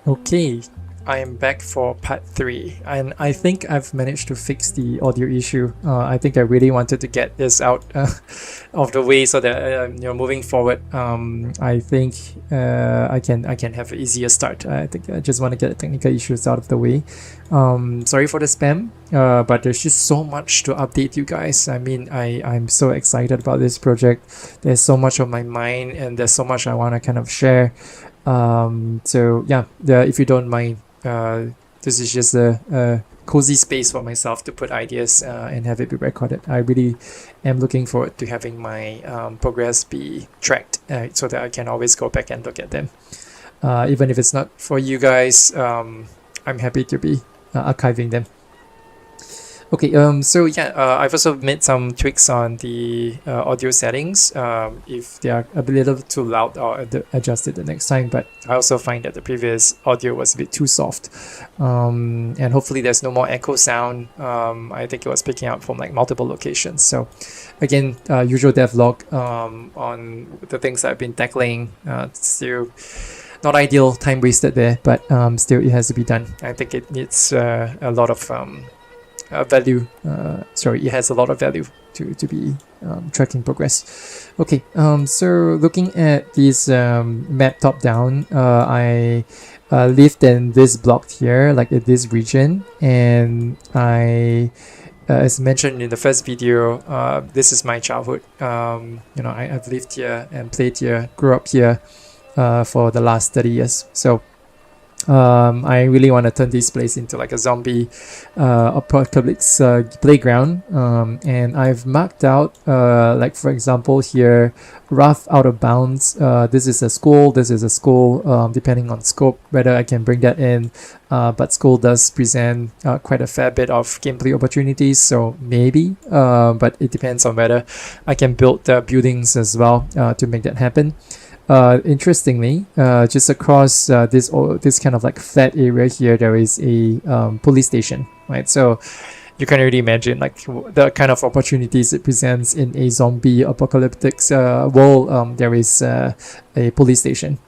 Okay, I am back for part 3, and I think I've managed to fix the audio issue. I think I really wanted to get this out of the way so that moving forward, I think I can have an easier start. I think I just want to get the technical issues out of the way. Sorry for the spam, but there's just so much to update you guys. I mean, I'm so excited about this project. There's so much on my mind, and there's so much I want to kind of share. So yeah, if you don't mind, this is just a cozy space for myself to put ideas and have it be recorded. I really am looking forward to having my progress be tracked so that I can always go back and look at them. Even if it's not for you guys, I'm happy to be archiving them. Okay, so yeah, I've also made some tweaks on the audio settings. If they are a little too loud, I'll adjust it the next time, but I also find that the previous audio was a bit too soft. And hopefully there's no more echo sound. I think it was picking up from like multiple locations. So again, usual devlog on the things I've been tackling. Still not ideal, time wasted there, but still it has to be done. I think it needs a lot of value. It has a lot of value to be tracking progress. Okay, so looking at this map top down, I lived in this block here, like in this region, and I as mentioned in the first video, this is my childhood. I've lived here and played here, grew up here for the last 30 years. So I really want to turn this place into like a zombie apocalypse playground, and I've marked out like for example here, rough out of bounds. This is a school, depending on scope whether I can bring that in, but school does present quite a fair bit of gameplay opportunities, so maybe, but it depends on whether I can build the buildings as well to make that happen. Interestingly, just across this kind of like flat area here, there is a police station, right? So you can already imagine like the kind of opportunities it presents in a zombie apocalyptic world. There is a police station.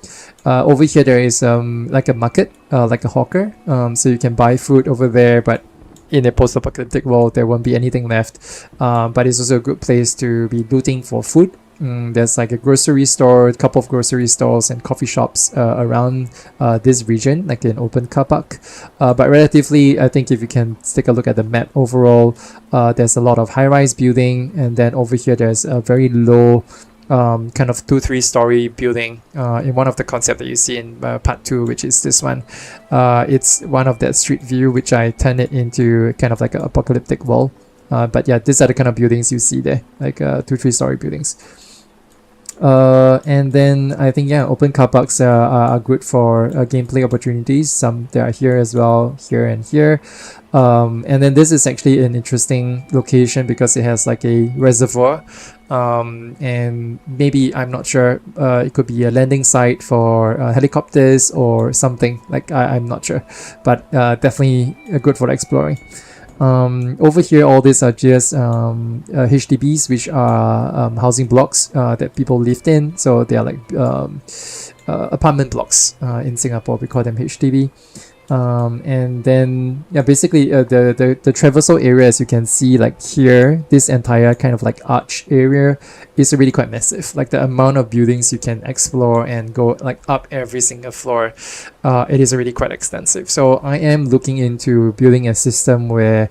Over here there is like a market, like a hawker, so you can buy food over there, but in a post-apocalyptic world there won't be anything left, but it's also a good place to be looting for food. There's like a grocery store, a couple of grocery stores and coffee shops around this region, like an open car park. But relatively, I think if you can take a look at the map overall, there's a lot of high-rise building, and then over here there's a very low kind of 2-3 story building in one of the concepts that you see in part 2, which is this one. It's one of that street view, which I turned it into kind of like an apocalyptic wall. But yeah, these are the kind of buildings you see there, like 2-3 story buildings. And then I think, yeah, open car parks are good for gameplay opportunities. Some they are here as well, here and here. And then this is actually an interesting location because it has like a reservoir, and maybe, I'm not sure, it could be a landing site for helicopters or something, like I'm not sure, but definitely good for exploring. Over here, all these are just HDBs, which are housing blocks that people lived in. So they are like apartment blocks in Singapore. We call them HDB. And then, yeah, basically the traversal area, as you can see, like here, this entire kind of like arch area is really quite massive. Like the amount of buildings you can explore and go like up every single floor, it is already quite extensive. So I am looking into building a system where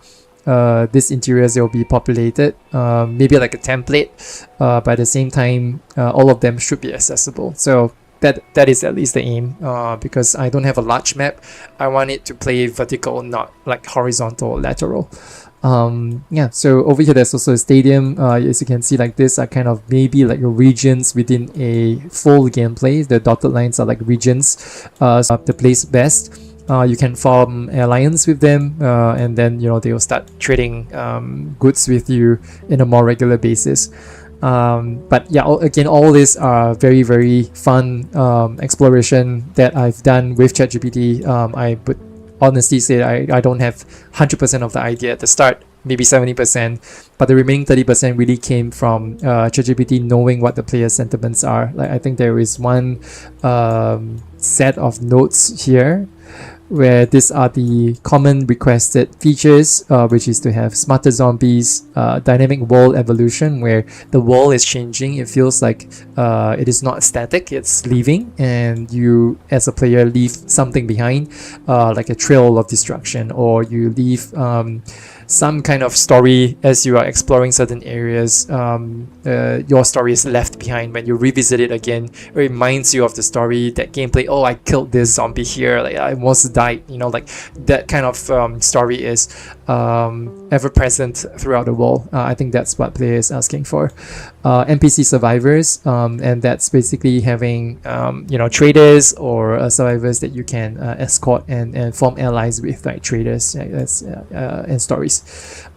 these interiors will be populated, maybe like a template, but at the same time, all of them should be accessible. So that is at least the aim, because I don't have a large map. I want it to play vertical, not like horizontal or lateral. Yeah, so over here there's also a stadium. As you can see, like this are kind of maybe like regions within a full gameplay. The dotted lines are like regions to place best. You can form alliance with them, and then they will start trading goods with you in a more regular basis. But yeah, again, all these are very, very fun exploration that I've done with ChatGPT. I would honestly say I don't have 100% of the idea at the start, maybe 70%, but the remaining 30% really came from ChatGPT knowing what the player's sentiments are. Like I think there is one set of notes here, where these are the common requested features, which is to have smarter zombies, dynamic world evolution, where the world is changing. It feels like it is not static, it's leaving, and you as a player leave something behind, like a trail of destruction, or you leave some kind of story as you are exploring certain areas. Your story is left behind. When you revisit it again, it reminds you of the story, that gameplay. Oh, I killed this zombie here, like I almost died, like that kind of story is ever present throughout the world. I think that's what players are asking for. NPC survivors, and that's basically having traders or survivors that you can escort and form allies with, like traders, and stories.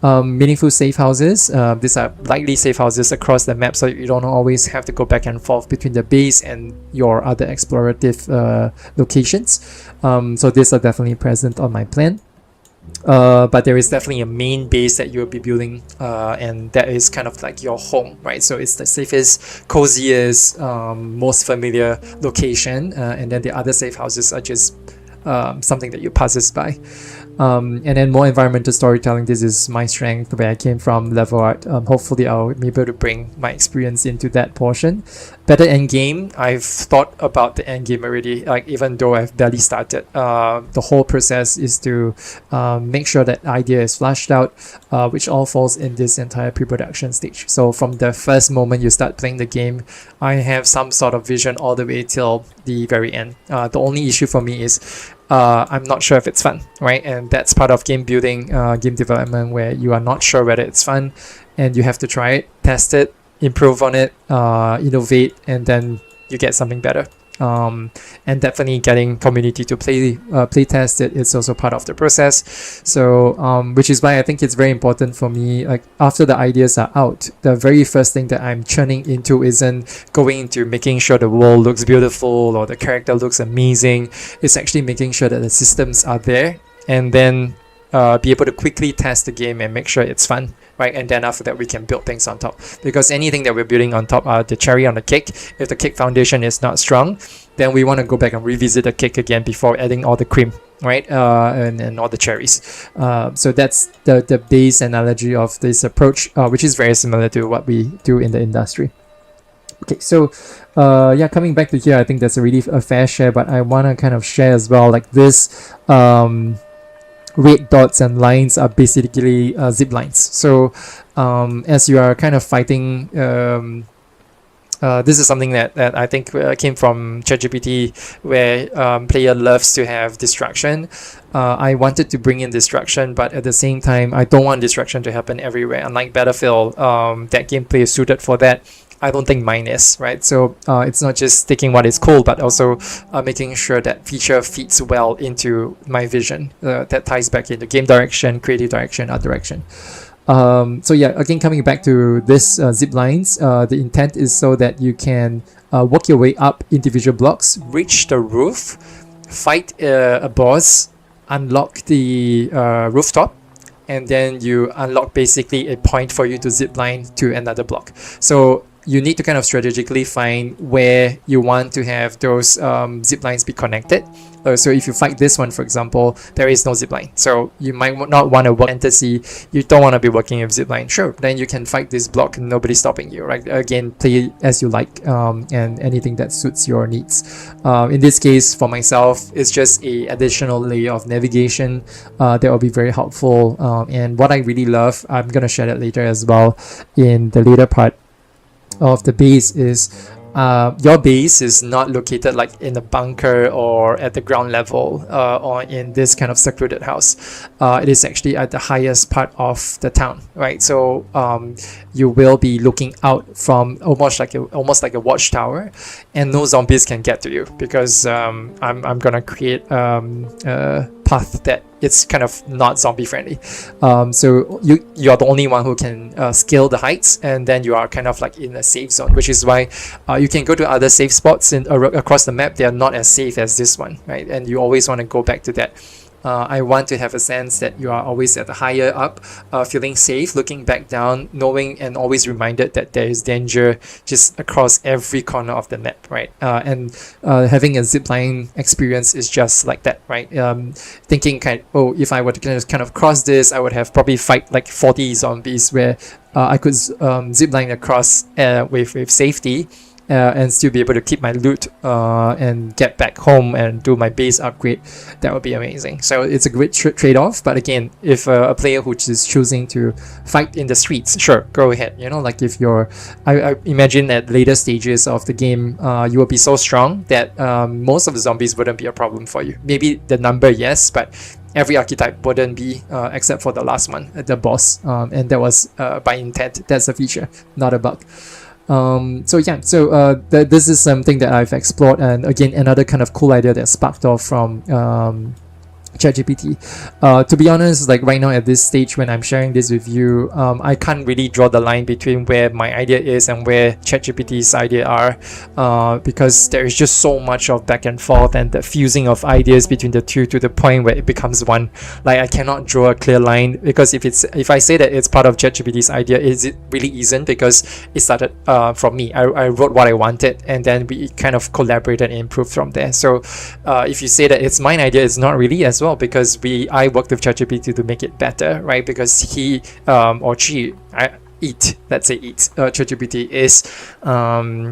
Meaningful safe houses. These are likely safe houses across the map, so you don't always have to go back and forth between the base and your other explorative locations. So these are definitely present on my plan. But there is definitely a main base that you'll be building, and that is kind of like your home, right? So it's the safest, coziest, most familiar location, and then the other safe houses are just something that you passes by. And then more environmental storytelling. This is my strength, where I came from, level art. Hopefully I'll be able to bring my experience into that portion. Better end game. I've thought about the end game already, like even though I've barely started. The whole process is to make sure that idea is flushed out, which all falls in this entire pre-production stage. So from the first moment you start playing the game, I have some sort of vision all the way till the very end. The only issue for me is I'm not sure if it's fun, right? And that's part of game building, game development, where you are not sure whether it's fun, and you have to try it, test it, improve on it, innovate, and then you get something better. And definitely getting community to play test it is also part of the process. So which is why I think it's very important for me, like after the ideas are out, the very first thing that I'm churning into isn't going into making sure the world looks beautiful or the character looks amazing. It's actually making sure that the systems are there, and then be able to quickly test the game and make sure it's fun, right? And then after that we can build things on top, because anything that we're building on top are the cherry on the cake. If the cake foundation is not strong, then we want to go back and revisit the cake again before adding all the cream, right? And all the cherries. So that's the base analogy of this approach, which is very similar to what we do in the industry. Okay, so coming back to here, I think that's a fair share, but I want to kind of share as well, like this red dots and lines are basically zip lines. So as you are kind of fighting, this is something that I think came from ChatGPT, where player loves to have distraction. I wanted to bring in distraction, but at the same time, I don't want distraction to happen everywhere. Unlike Battlefield, that gameplay is suited for that. I don't think mine is, right? So it's not just taking what is cool, but also making sure that feature fits well into my vision, that ties back into game direction, creative direction, art direction. So yeah, again, coming back to this zip lines, the intent is so that you can work your way up individual blocks, reach the roof, fight a boss, unlock the rooftop, and then you unlock basically a point for you to zip line to another block. So you need to kind of strategically find where you want to have those zip lines be connected. So if you fight this one, for example, there is no zip line. So you might not want to work fantasy. You don't want to be working with zip line. Sure, then you can fight this block and nobody's stopping you, right? Again, play as you like, and anything that suits your needs. In this case, for myself, it's just a additional layer of navigation that will be very helpful. And what I really love, I'm going to share that later as well in the later part of the base, is your base is not located like in a bunker or at the ground level or in this kind of secluded house. It is actually at the highest part of the town, right? So you will be looking out from almost like a watchtower, and no zombies can get to you, because I'm gonna create a path that it's kind of not zombie friendly. So you're the only one who can scale the heights, and then you are kind of like in a safe zone, which is why you can go to other safe spots across the map. They are not as safe as this one, right? And you always want to go back to that. I want to have a sense that you are always at the higher up, feeling safe, looking back down, knowing and always reminded that there is danger just across every corner of the map, right? And having a zipline experience is just like that, right? Thinking if I were to kind of cross this, I would have probably fight like 40 zombies where I could zipline across with safety. And still be able to keep my loot and get back home and do my base upgrade. That would be amazing. So it's a great trade-off. But again, if a player who is choosing to fight in the streets, sure, go ahead. You know, like if you're, I imagine at later stages of the game, you will be so strong that most of the zombies wouldn't be a problem for you. Maybe the number, yes, but every archetype wouldn't be, except for the last one, the boss. And that was by intent. That's a feature, not a bug. This is something that I've explored, and again, another kind of cool idea that sparked off from ChatGPT. To be honest, like right now at this stage when I'm sharing this with you, I can't really draw the line between where my idea is and where ChatGPT's idea are, because there is just so much of back and forth and the fusing of ideas between the two to the point where it becomes one. Like I cannot draw a clear line, because if I say that it's part of ChatGPT's idea, it really isn't, because it started from me. I wrote what I wanted, and then we kind of collaborated and improved from there. So if you say that it's mine idea, it's not really as well, because I worked with ChatGPT to make it better, right? Because he or she, ChatGPT is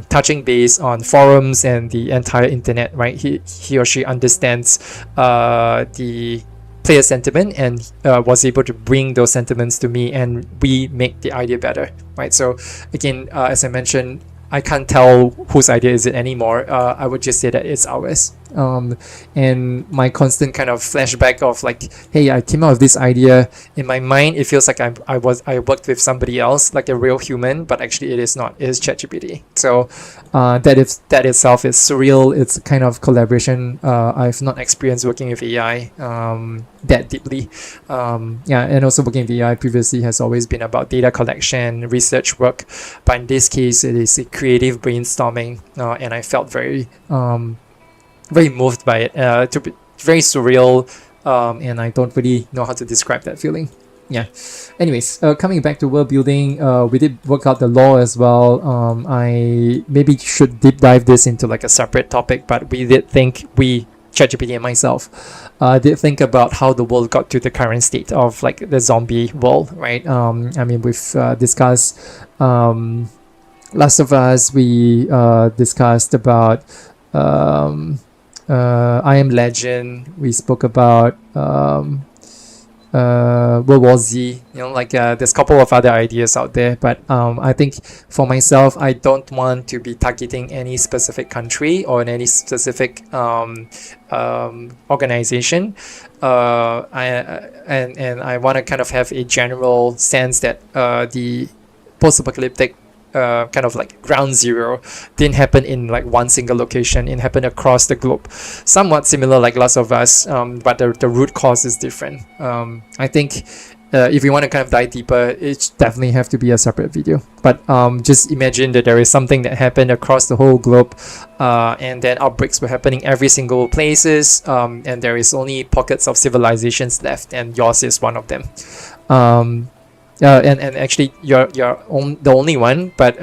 touching base on forums and the entire internet, right? He or she understands the player sentiment and was able to bring those sentiments to me, and we make the idea better, right? So again, as I mentioned, I can't tell whose idea is it anymore. I would just say that it's ours. And my constant kind of flashback of like, hey, I came out with this idea. In my mind, it feels like I worked with somebody else, like a real human, but actually it is not. It is ChatGPT. So that itself is surreal. It's a kind of collaboration. I've not experienced working with AI that deeply. And also working with AI previously has always been about data collection, research work, but in this case, it is a creative brainstorming, and I felt very moved by it. To be very surreal, and I don't really know how to describe that feeling. Yeah. Anyways, coming back to world building, we did work out the lore as well. I maybe should deep dive this into like a separate topic, but we did think ChatGPT and myself did think about how the world got to the current state of like the zombie world, right? I mean, we've discussed Last of Us. We discussed about I Am Legend. We spoke about World War Z. You know, like there's a couple of other ideas out there, but I think for myself, I don't want to be targeting any specific country or any specific organization. I want to kind of have a general sense that the post-apocalyptic kind of like ground zero didn't happen in like one single location. It happened across the globe, somewhat similar like Last of Us, but the root cause is different. I think if you want to kind of dive deeper, it definitely have to be a separate video, but just imagine that there is something that happened across the whole globe, and then outbreaks were happening every single places, and there is only pockets of civilizations left, and yours is one of them. And actually you're the only one, but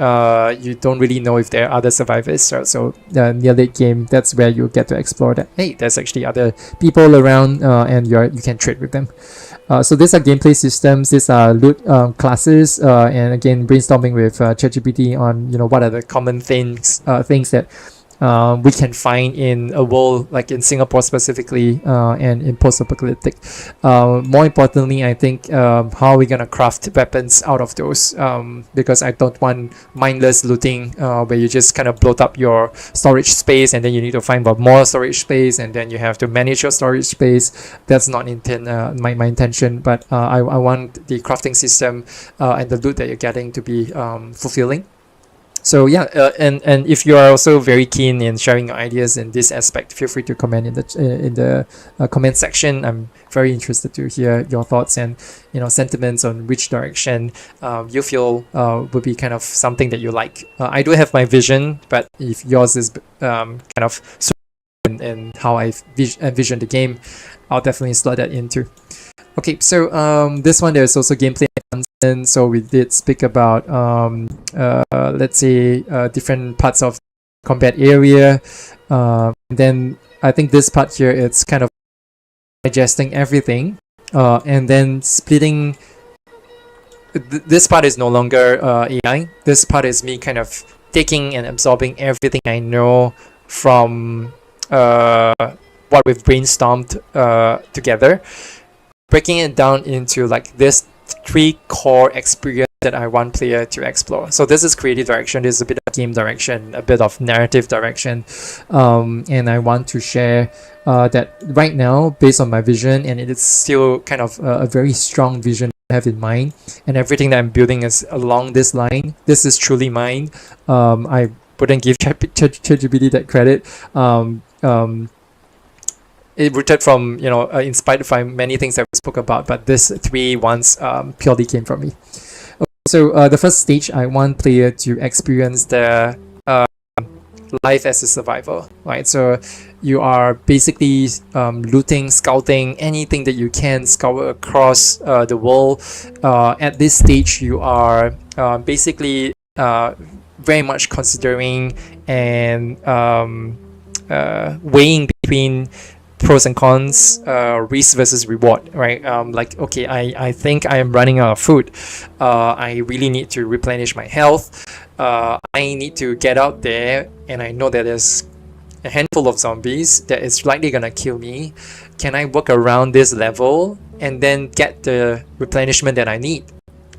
you don't really know if there are other survivors. So near late game, that's where you get to explore that, hey, there's actually other people around, and you can trade with them. So these are gameplay systems, these are loot classes, and again, brainstorming with ChatGPT on what are the common things that we can find in a world like in Singapore specifically, and in post-apocalyptic. More importantly, I think how are we gonna craft weapons out of those, because I don't want mindless looting where you just kind of bloat up your storage space and then you need to find more storage space and then you have to manage your storage space. That's not my intention, but I want the crafting system and the loot that you're getting to be fulfilling. So yeah, and if you are also very keen in sharing your ideas in this aspect, feel free to comment in the comment section. I'm very interested to hear your thoughts and sentiments on which direction you feel would be kind of something that you like. I do have my vision, but if yours is kind of and how I envision the game, I'll definitely slot that into. Okay, so this one there's also gameplay advancement. So we did speak about let's say different parts of combat area. Then I think this part here, it's kind of digesting everything, and then splitting. This part is no longer AI. This part is me kind of taking and absorbing everything I know from what we've brainstormed together, breaking it down into like this 3 core experience that I want player to explore. So this is creative direction, this is a bit of game direction, a bit of narrative direction, and I want to share that right now based on my vision, and it is still kind of a very strong vision I have in mind, and everything that I'm building is along this line. This is truly mine. I wouldn't give ChatGPT that credit. It rooted from, inspired from many things that we spoke about, but this 3 ones purely came from me. So the first stage, I want player to experience the life as a survivor, right? So you are basically looting, scouting, anything that you can scour across the world. At this stage, you are basically very much considering and weighing between pros and cons, risk versus reward, right? Like, okay, I think I am running out of food. I really need to replenish my health. I need to get out there, and I know that there's a handful of zombies that is likely gonna kill me. Can I work around this level and then get the replenishment that I need?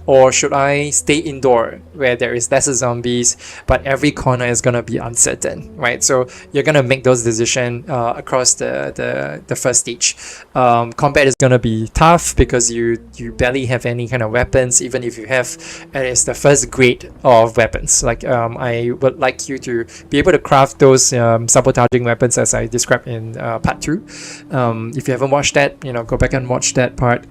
Or should I stay indoor where there is lesser zombies, but every corner is gonna be uncertain, right? So you're gonna make those decisions across the first stage. Combat is gonna be tough because you barely have any kind of weapons. Even if you have, it's the first grade of weapons. Like I would like you to be able to craft those sabotaging weapons as I described in part 2. If you haven't watched that, go back and watch that part.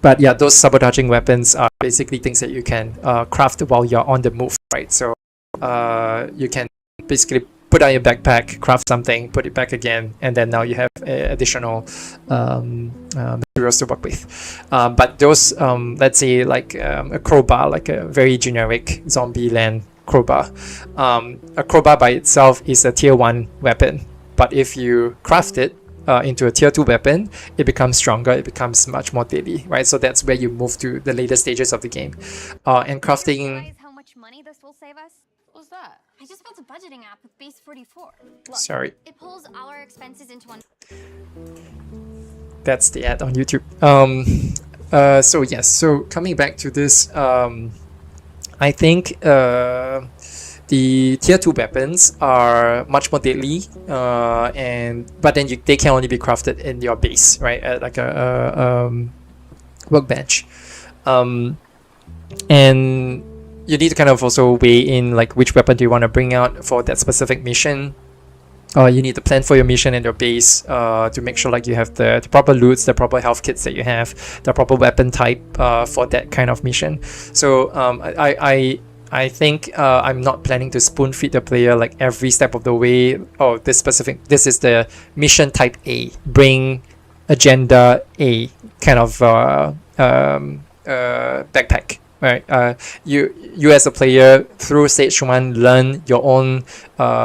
But yeah, those sabotaging weapons are basically things that you can craft while you're on the move, right? So you can basically put out your backpack, craft something, put it back again, and then now you have additional materials to work with. But those, let's say like a crowbar, like a very generic zombie land crowbar. A crowbar by itself is a tier 1 weapon, but if you craft it into a tier 2 weapon, it becomes stronger, it becomes much more deadly, right? So that's where you move to the later stages of the game. And crafting... How much money this will save us? What's that? I just built a budgeting app with Base 44. Look, Sorry. it pulls our expenses into one. That's the ad on YouTube. So yes, so coming back to this, I think the tier 2 weapons are much more deadly, but then they can only be crafted in your base, right? At like a workbench, and you need to kind of also weigh in like which weapon do you want to bring out for that specific mission. You need to plan for your mission and your base to make sure like you have the proper loots, the proper health kits that you have, the proper weapon type for that kind of mission. So I think I'm not planning to spoon feed the player like every step of the way. Oh, this is the mission type A, bring agenda A kind of backpack, right? You as a player through stage 1 learn your own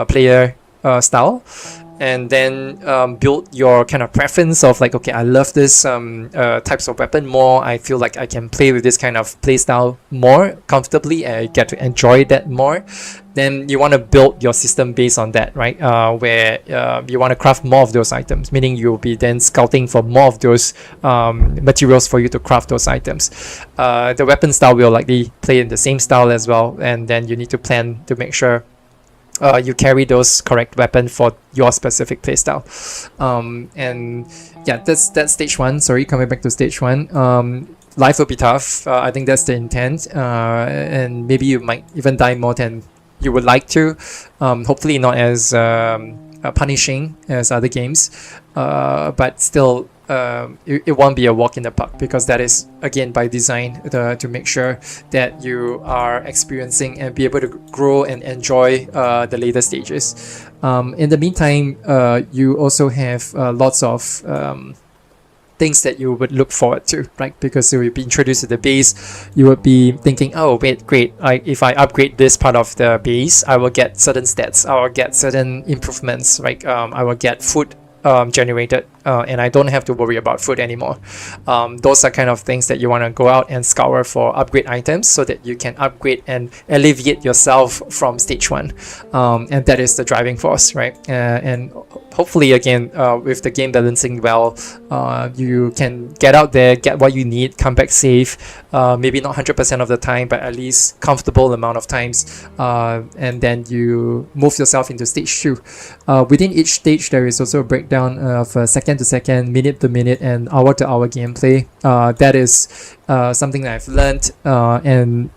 player style, and then build your kind of preference of like, okay, I love this types of weapon more. I feel like I can play with this kind of play style more comfortably, and I get to enjoy that more. Then you want to build your system based on that, right? Where you want to craft more of those items, meaning you'll be then scouting for more of those materials for you to craft those items. The weapon style will likely play in the same style as well, and then you need to plan to make sure you carry those correct weapon for your specific playstyle. And yeah, that's stage 1. Sorry, coming back to stage 1. Life will be tough. I think that's the intent, and maybe you might even die more than you would like to. Hopefully not as punishing as other games, but still it won't be a walk in the park, because that is again by design to make sure that you are experiencing and be able to grow and enjoy the later stages. In the meantime, you also have lots of things that you would look forward to, right? Because you will be introduced to the base, you would be thinking, oh wait, great, if I upgrade this part of the base, I will get certain stats, I will get certain improvements, right? I will get food generated, and I don't have to worry about food anymore. Those are kind of things that you want to go out and scour for upgrade items, so that you can upgrade and alleviate yourself from stage 1, and that is the driving force, right? And hopefully again, with the game balancing well, you can get out there, get what you need, come back safe, maybe not 100% of the time, but at least comfortable amount of times, and then you move yourself into stage 2. Within each stage, there is also a breakdown of second to second, minute to minute, and hour to hour gameplay. That is something that I've learned, and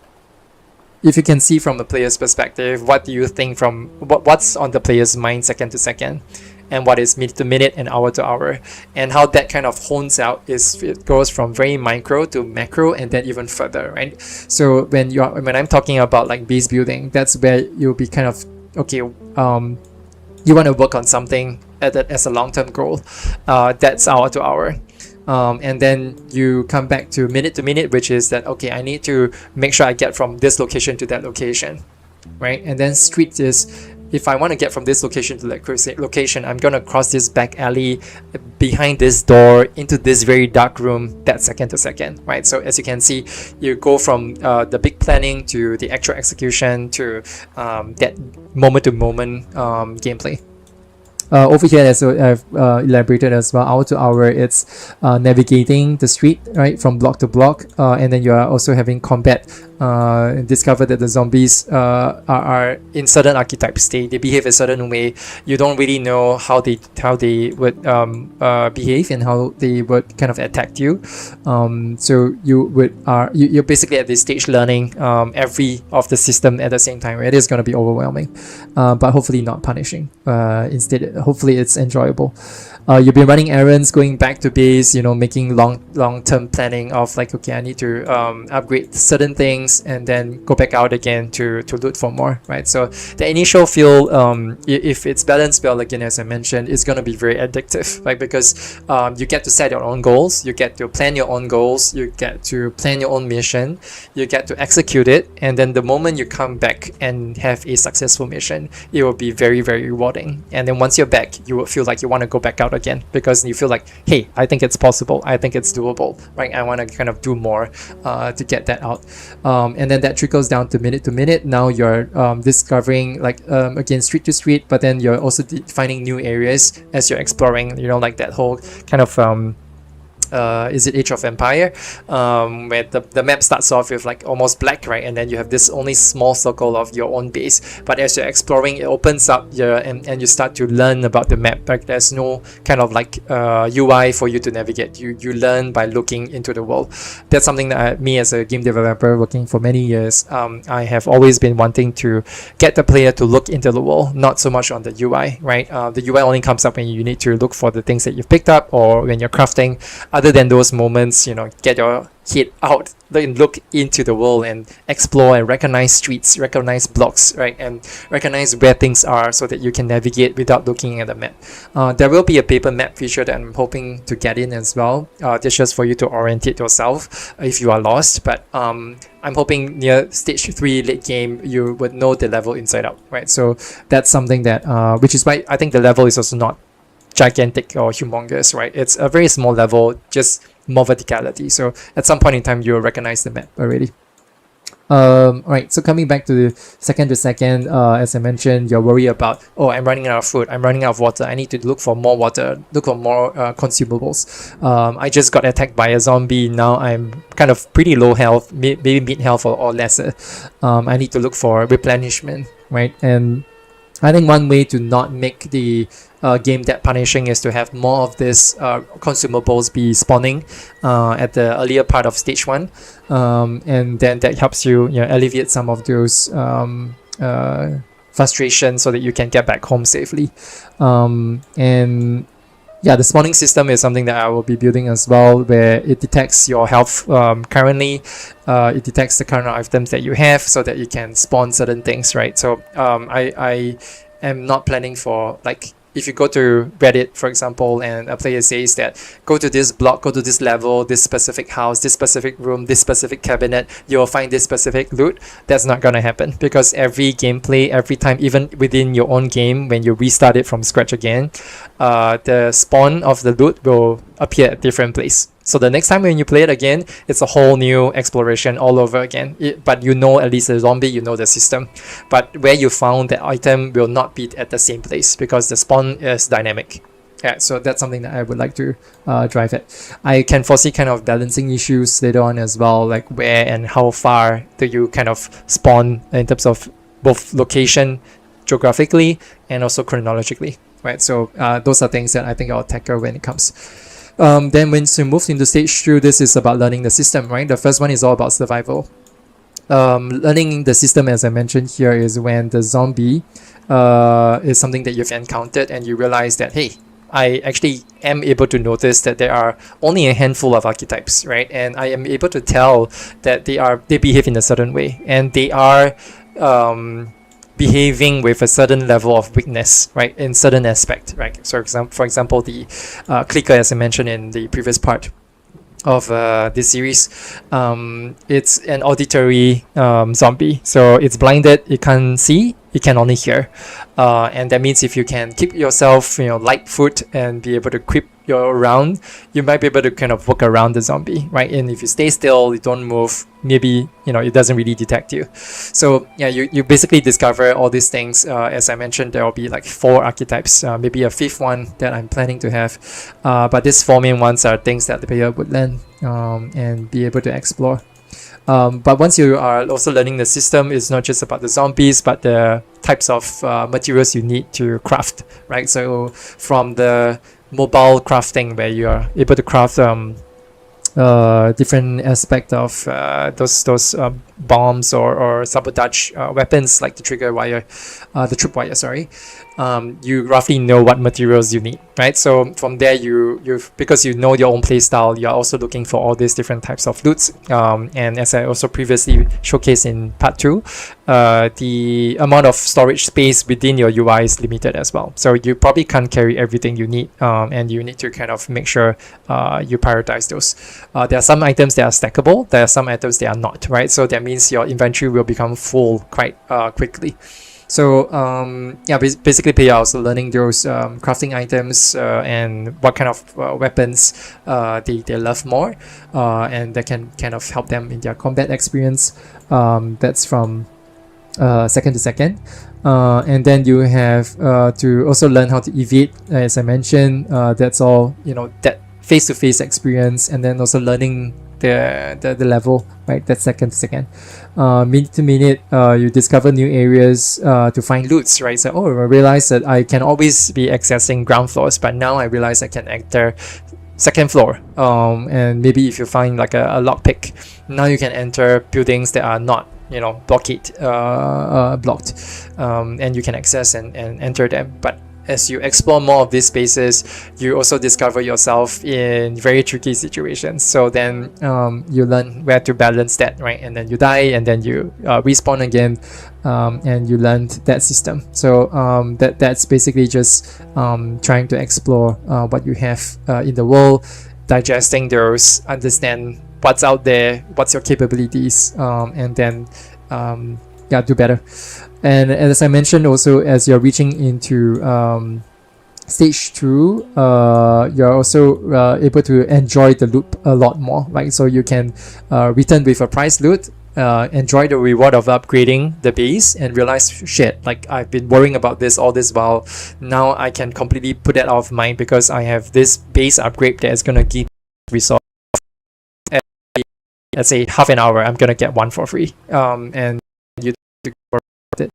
if you can see from the player's perspective, what do you think from what's on the player's mind second to second, and what is minute to minute and hour to hour, and how that kind of hones out is it goes from very micro to macro, and then even further, right? So when I'm talking about like base building, that's where you'll be kind of okay. You want to work on something as a long-term goal. That's hour to hour. And then you come back to minute, which is that, okay, I need to make sure I get from this location to that location, right? And then street is, if I want to get from this location to that location, I'm going to cross this back alley, behind this door, into this very dark room. That's second to second, right? So as you can see, you go from the big planning to the actual execution to that moment-to-moment gameplay. Over here, as I've elaborated as well, hour to hour, it's navigating the street, right, from block to block, and then you are also having combat. Discover that the zombies are in certain archetypes. They behave a certain way. You don't really know how they would behave and how they would kind of attack you. So you're basically at this stage learning every of the system at the same time. It is going to be overwhelming, but hopefully not punishing. Instead, hopefully it's enjoyable. You'll be running errands, going back to base, making long-term planning of like, okay, I need to upgrade certain things and then go back out again to loot for more, right? So the initial feel, if it's balanced well, again, as I mentioned, it's going to be very addictive, right? Because you get to set your own goals, you get to plan your own goals, you get to plan your own mission, you get to execute it, and then the moment you come back and have a successful mission, it will be very, very rewarding. And then once you're back, you will feel like you want to go back out again, because you feel like, hey, I think it's possible, I think it's doable, right? I want to kind of do more to get that out. And then that trickles down to minute. Now you're discovering like again street to street, but then you're also finding new areas as you're exploring, like that whole kind of is it Age of Empire, where the map starts off with like almost black, right? And then you have this only small circle of your own base, but as you're exploring, it opens up and you start to learn about the map. Like there's no kind of like UI for you to navigate. You learn by looking into the world. That's something that me as a game developer working for many years, I have always been wanting to get the player to look into the world, not so much on the UI, right? The UI only comes up when you need to look for the things that you've picked up or when you're crafting. Other than those moments, get your head out and look into the world and explore and recognize streets, recognize blocks, right? And recognize where things are so that you can navigate without looking at the map. There will be a paper map feature that I'm hoping to get in as well. This just for you to orientate yourself if you are lost. But I'm hoping near stage 3 late game, you would know the level inside out, right? So that's something that, which is why I think the level is also not gigantic or humongous, right? It's a very small level, just more verticality. So at some point in time, you'll recognize the map already. Alright, so coming back to the second, as I mentioned, you're worried about, oh, I'm running out of food, I'm running out of water, I need to look for more water, look for more consumables. I just got attacked by a zombie, now I'm kind of pretty low health, maybe mid health or lesser. I need to look for replenishment, right? And I think one way to not make the game that punishing is to have more of this consumables be spawning at the earlier part of stage 1, and then that helps you, alleviate some of those frustration so that you can get back home safely. And yeah, the spawning system is something that I will be building as well, where it detects your health currently. It detects the current items that you have so that you can spawn certain things, right? So I am not planning for, like, if you go to Reddit, for example, and a player says that go to this block, go to this level, this specific house, this specific room, this specific cabinet, you'll find this specific loot. That's not gonna happen, because every gameplay, every time, even within your own game, when you restart it from scratch again, the spawn of the loot will appear at different place. So the next time when you play it again, it's a whole new exploration all over again. But you know at least the zombie, you know the system. But where you found the item will not be at the same place, because the spawn is dynamic. Yeah, so that's something that I would like to drive at. I can foresee kind of balancing issues later on as well, like where and how far do you kind of spawn in terms of both location, geographically, and also chronologically, right? So those are things that I think I'll tackle when it comes. Then once you move into stage 2, this is about learning the system, right? The first one is all about survival. Learning the system, as I mentioned here, is when the zombie is something that you've encountered and you realize that, hey, I actually am able to notice that there are only a handful of archetypes, right? And I am able to tell that they behave in a certain way, and they are behaving with a certain level of weakness, right, in certain aspect, right? So for example, the clicker, as I mentioned in the previous part of this series, it's an auditory zombie. So it's blinded, it can't see, it can only hear, and that means if you can keep yourself, light foot and be able to creep around, you might be able to kind of work around the zombie, right? And if you stay still, you don't move, maybe it doesn't really detect you. So yeah, you basically discover all these things. As I mentioned, there will be like 4 archetypes, maybe a 5th one that I'm planning to have, but these 4 main ones are things that the player would learn and be able to explore. But once you are also learning the system, it's not just about the zombies, but the types of materials you need to craft, right? So from the mobile crafting, where you are able to craft different aspect of those bombs or sabotage weapons, like the tripwire, sorry. You roughly know what materials you need, right? So from there, because you know your own playstyle, you're also looking for all these different types of loots. And as I also previously showcased in part 2, the amount of storage space within your UI is limited as well. So you probably can't carry everything you need, and you need to kind of make sure you prioritize those. There are some items that are stackable, there are some items that are not, right? So that means your inventory will become full quite quickly. So yeah, basically they are also learning those crafting items and what kind of weapons they love more, and that can kind of help them in their combat experience. That's from second to second. And then you have to also learn how to evade, as I mentioned. That's all, that face-to-face experience, and then also learning the level, right? That's second to second. Minute to minute, you discover new areas to find loots, right? So, I realized that I can always be accessing ground floors, but now I realize I can enter second floor. And maybe if you find like a lockpick, now you can enter buildings that are not blocked, and you can access and enter them. But as you explore more of these spaces, you also discover yourself in very tricky situations. So then you learn where to balance that, right? And then you die, and then you respawn again, and you learn that system. So that's basically just trying to explore what you have in the world, digesting those, understand what's out there, what's your capabilities, and then do better. And as I mentioned also, as you're reaching into stage 2, you're also able to enjoy the loot a lot more, right? So you can return with a prize loot, enjoy the reward of upgrading the base, and realize, shit, like I've been worrying about this all this while. Now I can completely put that out of mind, because I have this base upgrade that is going to give resource. Let's say half an hour, I'm going to get 1 for free. And you it.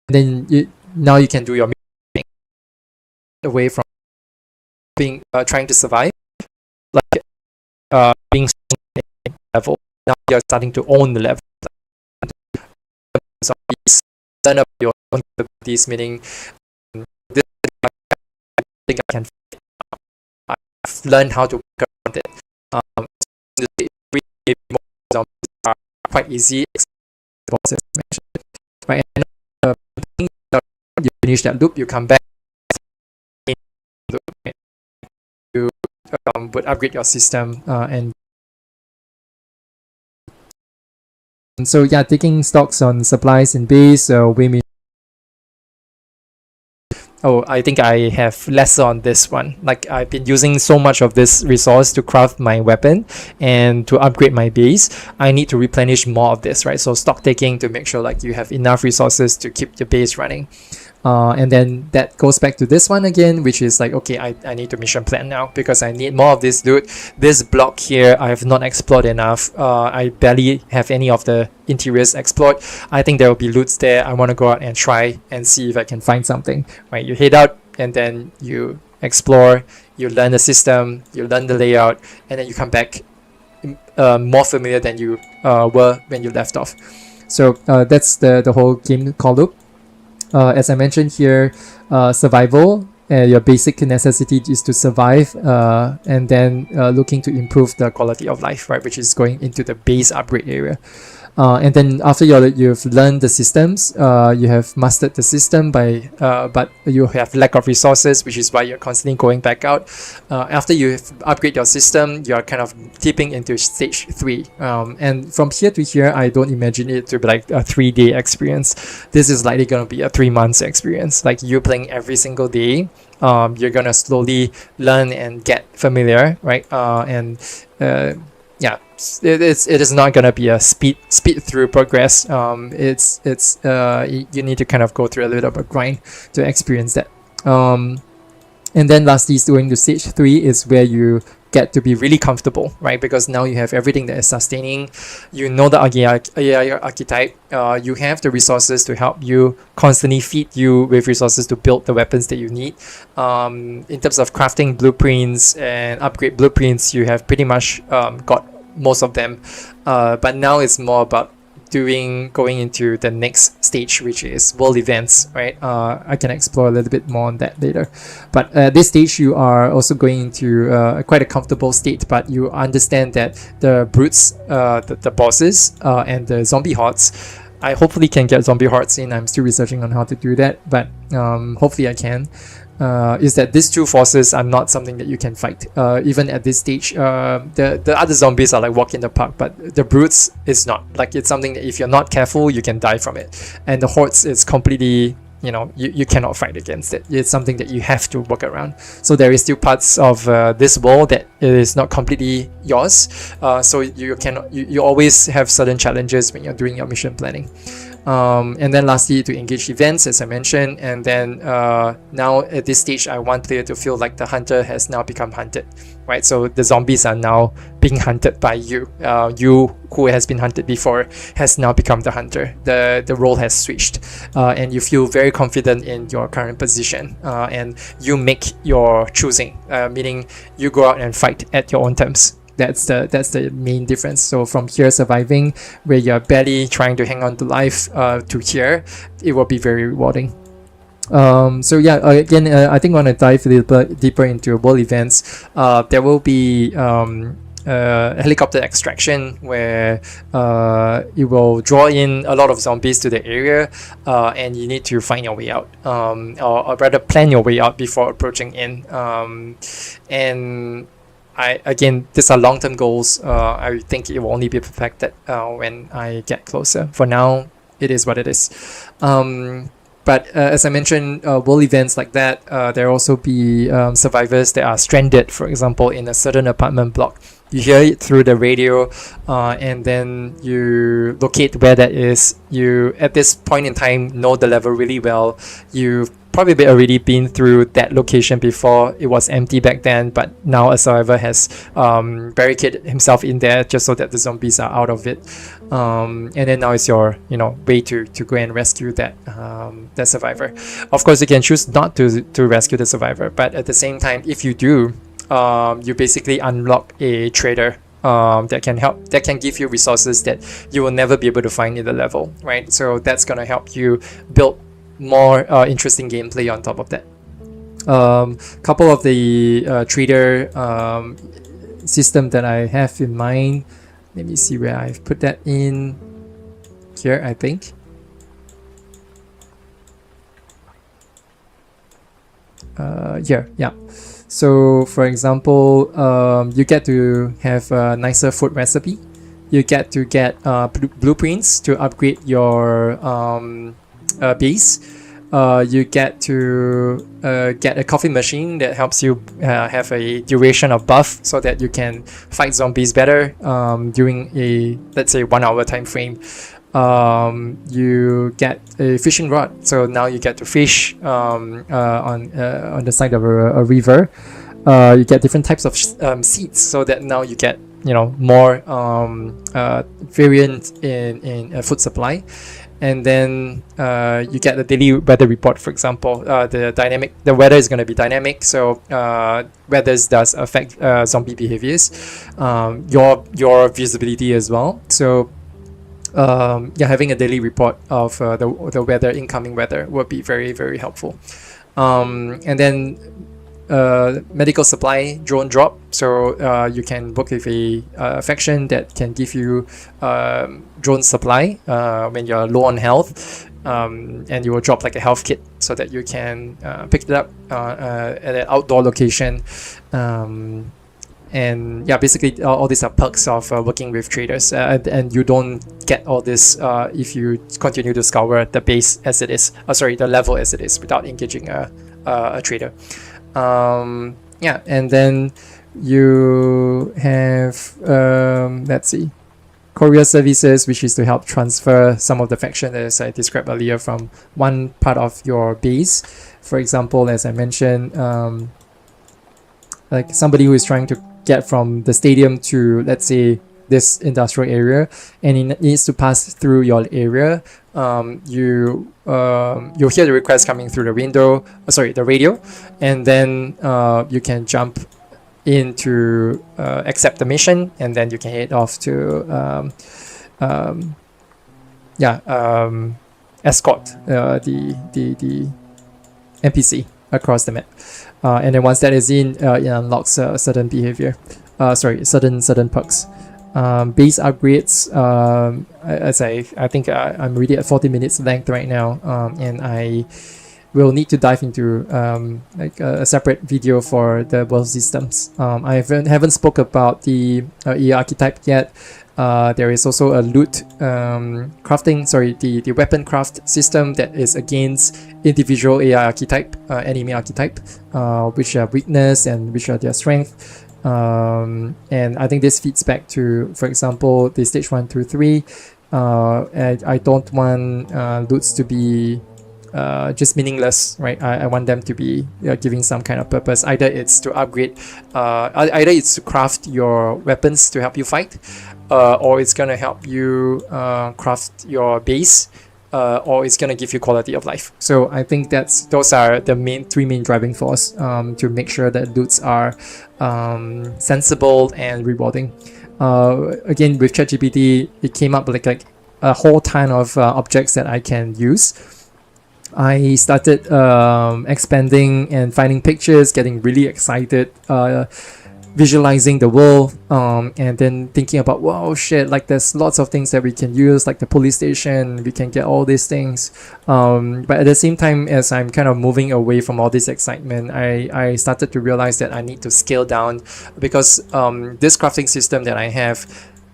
And then now you can do your thing away from being trying to survive, like being level. Now you're starting to own the level. So learn up your own capabilities, meaning this I think I can I've learned how to work around it. The stage 3 zombies are quite easy, right? And you finish that loop, you come back, you would upgrade your system and so yeah, taking stocks on supplies in base, we Oh, I think I have less on this one. Like I've been using so much of this resource to craft my weapon and to upgrade my base. I need to replenish more of this, right? So stock taking to make sure like you have enough resources to keep your base running. And then that goes back to this one again, which is like, okay, I need to mission plan now because I need more of this loot. This block here, I have not explored enough. I barely have any of the interiors explored. I think there will be loots there. I want to go out and try and see if I can find something, right? You head out and then you explore, you learn the system, you learn the layout, and then you come back more familiar than you were when you left off. So that's the whole game call loop. As I mentioned here, survival, your basic necessity is to survive, and then looking to improve the quality of life, right, which is going into the base upgrade area. And then after you've learned the systems, you have mastered the system but you have lack of resources, which is why you're constantly going back out. After you upgrade your system, you're kind of dipping into stage 3. And from here to here, I don't imagine it to be like a 3-day experience. This is likely going to be a 3 months experience. Like you playing every single day. You're going to slowly learn and get familiar, right? Yeah, it is not gonna be a speed through progress. You need to kind of go through a little bit of a grind to experience that. And then lastly, going to stage 3 is where you get to be really comfortable, right? Because now you have everything that is sustaining. You know the AI archetype. You have the resources to help you constantly feed you with resources to build the weapons that you need. In terms of crafting blueprints and upgrade blueprints, you have pretty much got most of them. But now it's more about going into the next stage, which is world events, right? I can explore a little bit more on that later. But at this stage, you are also going into quite a comfortable state, but you understand that the brutes, the bosses, and the zombie hordes, I hopefully can get zombie hordes in. I'm still researching on how to do that, but hopefully I can. Is that these two forces are not something that you can fight. Even at this stage, the other zombies are like walk in the park, but the brutes is not. Like it's something that if you're not careful, you can die from it. And the hordes is completely, you cannot fight against it. It's something that you have to work around. So there is still parts of this world that is not completely yours. So you always have certain challenges when you're doing your mission planning. And then lastly, to engage events, as I mentioned. And then now at this stage, I want player to feel like the hunter has now become hunted, right? So the zombies are now being hunted by you. You who has been hunted before has now become the hunter. The role has switched, and you feel very confident in your current position, and you make your choosing, meaning you go out and fight at your own terms. That's the main difference. So from here, surviving, where you're barely trying to hang on to life, to here, it will be very rewarding. So yeah, again, I think I want to dive a little bit deeper into world events. There will be helicopter extraction, where it will draw in a lot of zombies to the area, and you need to find your way out, or rather plan your way out before approaching in. And again, these are long-term goals. I think it will only be perfected when I get closer. For now, it is what it is. But as I mentioned, world events like that, there will also be survivors that are stranded, for example, in a certain apartment block. You hear it through the radio, and then you locate where that is. You, at this point in time, know the level really well. You've probably already been through that location before. It was empty back then, but now a survivor has barricaded himself in there just so that the zombies are out of it. And then now it's your way to go and rescue that survivor. Of course, you can choose not to rescue the survivor, but at the same time, if you do, you basically unlock a trader that can give you resources that you will never be able to find in the level, right? So that's gonna help you build more interesting gameplay on top of that. Couple of the trader system that I have in mind. Let me see where I've put that in here, I think. Here, yeah. So for example, you get to have a nicer food recipe. You get to get blueprints to upgrade your base. You get to get a coffee machine that helps you have a duration of buff so that you can fight zombies better during a, let's say, 1 hour time frame. You get a fishing rod, so now you get to fish on the side of a river. You get different types of seeds, so that now you get, you know, more variant in food supply. And then you get the daily weather report, for example. The weather is going to be dynamic, so weather does affect zombie behaviors, your visibility as well. So yeah, having a daily report of the weather, incoming weather, would be very, very helpful. And then medical supply drone drop, so you can book with a faction that can give you drone supply when you're low on health, and you will drop like a health kit so that you can pick it up at an outdoor location. And yeah, basically all these are perks of working with traders, and you don't get all this if you continue to scour the base as it is, the level as it is, without engaging a trader. Yeah, and then you have let's see, courier services, which is to help transfer some of the faction, as I described earlier, from one part of your base. For example, as I mentioned, like somebody who is trying to get from the stadium to, let's say, this industrial area, and it needs to pass through your area. You'll hear the request coming through the window, the radio, and then you can jump in to accept the mission, and then you can head off to escort the NPC across the map. And then once that is in, it unlocks certain behavior, certain perks. Base upgrades, I think I'm already at 40 minutes length right now, and I will need to dive into like a separate video for the world systems. I haven't spoke about the EA archetype yet. There is also a loot crafting, the weapon craft system that is against individual AI archetype, enemy archetype, which are weakness and which are their strength. And I think this feeds back to, for example, the stage 1 through 3. And I don't want loots to be just meaningless, right? I want them to be giving some kind of purpose. Either it's to upgrade, either it's to craft your weapons to help you fight, or it's gonna help you craft your base, or it's gonna give you quality of life. So I think those are the three main driving force to make sure that loots are sensible and rewarding. Again, with ChatGPT, it came up like a whole ton of objects that I can use. I started expanding and finding pictures, getting really excited, visualizing the world, and then thinking about, wow, shit, like there's lots of things that we can use, like the police station, we can get all these things. But at the same time, as I'm kind of moving away from all this excitement, I started to realize that I need to scale down, because this crafting system that I have,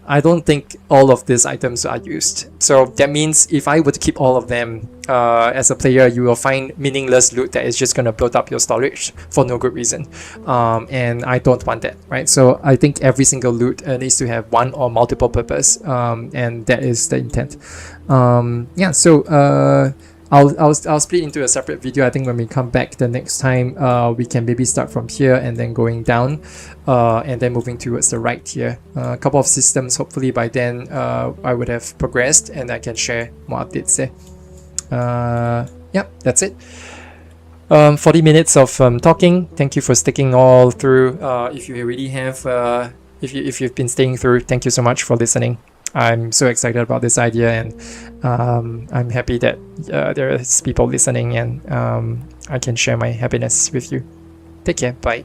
I don't think all of these items are used. So that means if I were to keep all of them, as a player, you will find meaningless loot that is just going to build up your storage for no good reason. And I don't want that, right? So I think every single loot needs to have one or multiple purpose, and that is the intent. Yeah, so I'll split into a separate video. I think when we come back the next time, we can maybe start from here and then going down, and then moving towards the right here. A couple of systems, hopefully by then I would have progressed and I can share more updates there. Yeah, that's it. 40 minutes of talking. Thank you for sticking all through. If you already have, if you've been staying through, thank you so much for listening. I'm so excited about this idea, and I'm happy that there's people listening, and I can share my happiness with you. Take care. Bye.